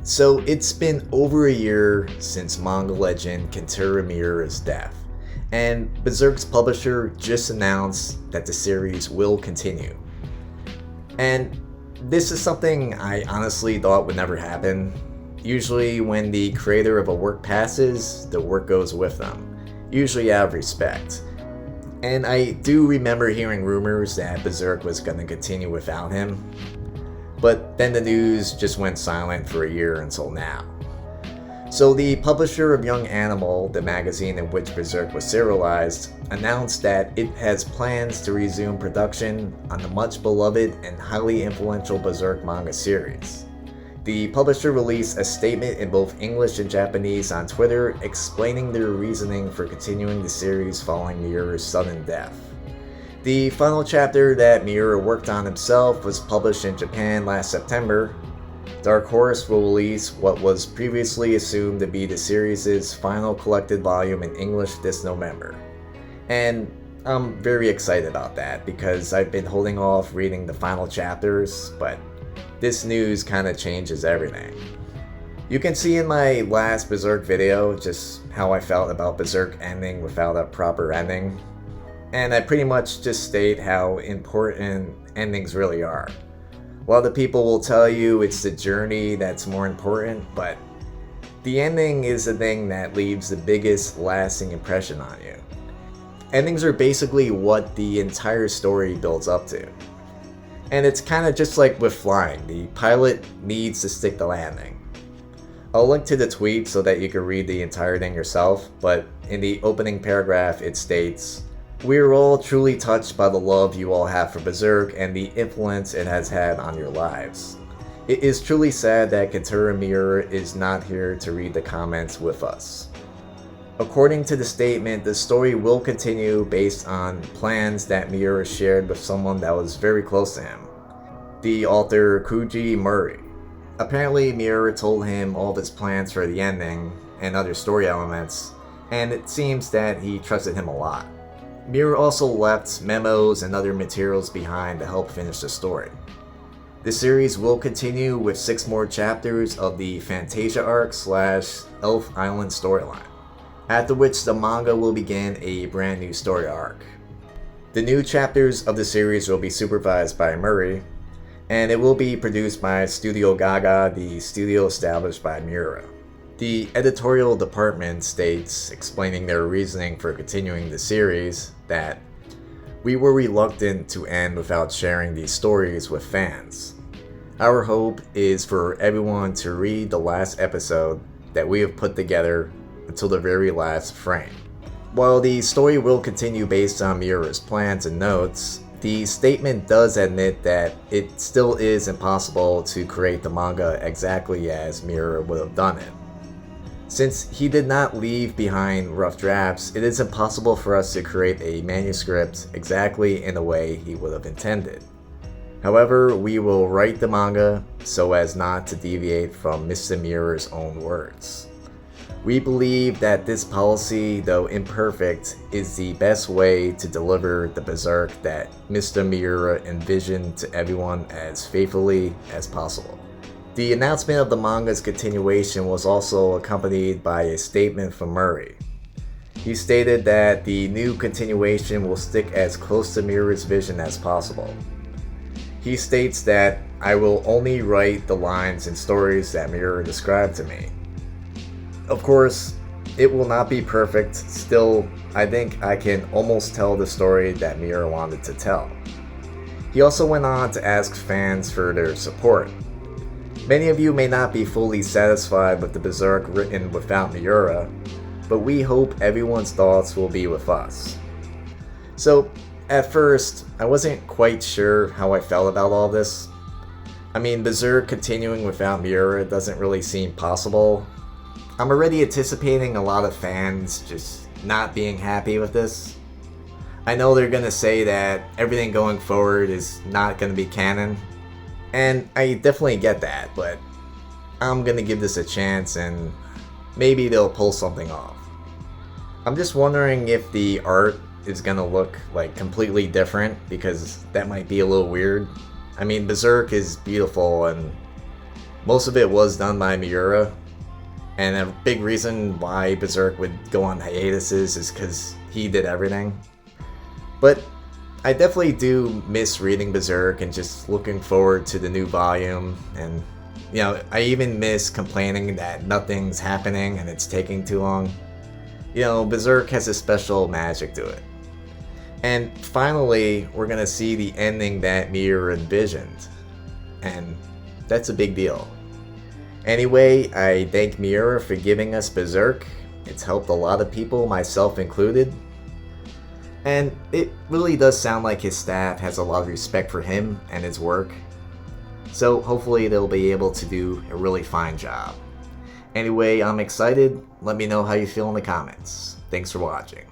So it's been over a year since manga legend Kentaro Miura's death, and Berserk's publisher just announced that the series will continue. And this is something I honestly thought would never happen. Usually when the creator of a work passes, the work goes with them, usually out of respect. And I do remember hearing rumors that Berserk was going to continue without him, but then the news just went silent for a year until now. So the publisher of Young Animal, the magazine in which Berserk was serialized, announced that it has plans to resume production on the much beloved and highly influential Berserk manga series. The publisher released a statement in both English and Japanese on Twitter explaining their reasoning for continuing the series following Miura's sudden death. The final chapter that Miura worked on himself was published in Japan last September. Dark Horse will release what was previously assumed to be the series' final collected volume in English this November. And I'm very excited about that because I've been holding off reading the final chapters, but this news kind of changes everything. You can see in my last Berserk video just how I felt about Berserk ending without a proper ending. And I pretty much just state how important endings really are. A lot of people will tell you it's the journey that's more important, but the ending is the thing that leaves the biggest lasting impression on you. Endings are basically what the entire story builds up to. And it's kind of just like with flying, the pilot needs to stick the landing. I'll link to the tweet so that you can read the entire thing yourself, but in the opening paragraph it states, "We are all truly touched by the love you all have for Berserk and the influence it has had on your lives. It is truly sad that Kentaro Miura is not here to read the comments with us." According to the statement, the story will continue based on plans that Miura shared with someone that was very close to him, the author Koji Murray. Apparently, Miura told him all of his plans for the ending and other story elements, and it seems that he trusted him a lot. Miura also left memos and other materials behind to help finish the story. The series will continue with 6 more chapters of the Fantasia arc / Elf Island storyline, after which the manga will begin a brand new story arc. The new chapters of the series will be supervised by Murray, and it will be produced by Studio Gaga, the studio established by Miura. The editorial department states, explaining their reasoning for continuing the series, that "We were reluctant to end without sharing these stories with fans. Our hope is for everyone to read the last episode that we have put together until the very last frame." While the story will continue based on Miura's plans and notes, the statement does admit that it still is impossible to create the manga exactly as Miura would have done it. Since he did not leave behind rough drafts, it is impossible for us to create a manuscript exactly in the way he would have intended. However, we will write the manga so as not to deviate from Mr. Miura's own words. We believe that this policy, though imperfect, is the best way to deliver the Berserk that Mr. Miura envisioned to everyone as faithfully as possible. The announcement of the manga's continuation was also accompanied by a statement from Murray. He stated that the new continuation will stick as close to Miura's vision as possible. He states that, "I will only write the lines and stories that Miura described to me." Of course, it will not be perfect. Still, I think I can almost tell the story that Miura wanted to tell. He also went on to ask fans for their support. Many of you may not be fully satisfied with the Berserk written without Miura, but we hope everyone's thoughts will be with us. So, at first, I wasn't quite sure how I felt about all this. I mean, Berserk continuing without Miura doesn't really seem possible. I'm already anticipating a lot of fans just not being happy with this. I know they're gonna say that everything going forward is not gonna be canon, and I definitely get that, but I'm gonna give this a chance and maybe they'll pull something off. I'm just wondering if the art is gonna look like completely different, because that might be a little weird. I mean, Berserk is beautiful and Most of it was done by Miura, and a big reason why Berserk would go on hiatuses is because he did everything. But I definitely do miss reading Berserk and just looking forward to the new volume, and I even miss complaining that nothing's happening and it's taking too long. Berserk has a special magic to it. And finally, we're gonna see the ending that Miura envisioned, and that's a big deal. Anyway, I thank Miura for giving us Berserk. It's helped a lot of people, myself included. And it really does sound like his staff has a lot of respect for him and his work. So hopefully they'll be able to do a really fine job. Anyway, I'm excited. Let me know how you feel in the comments. Thanks for watching.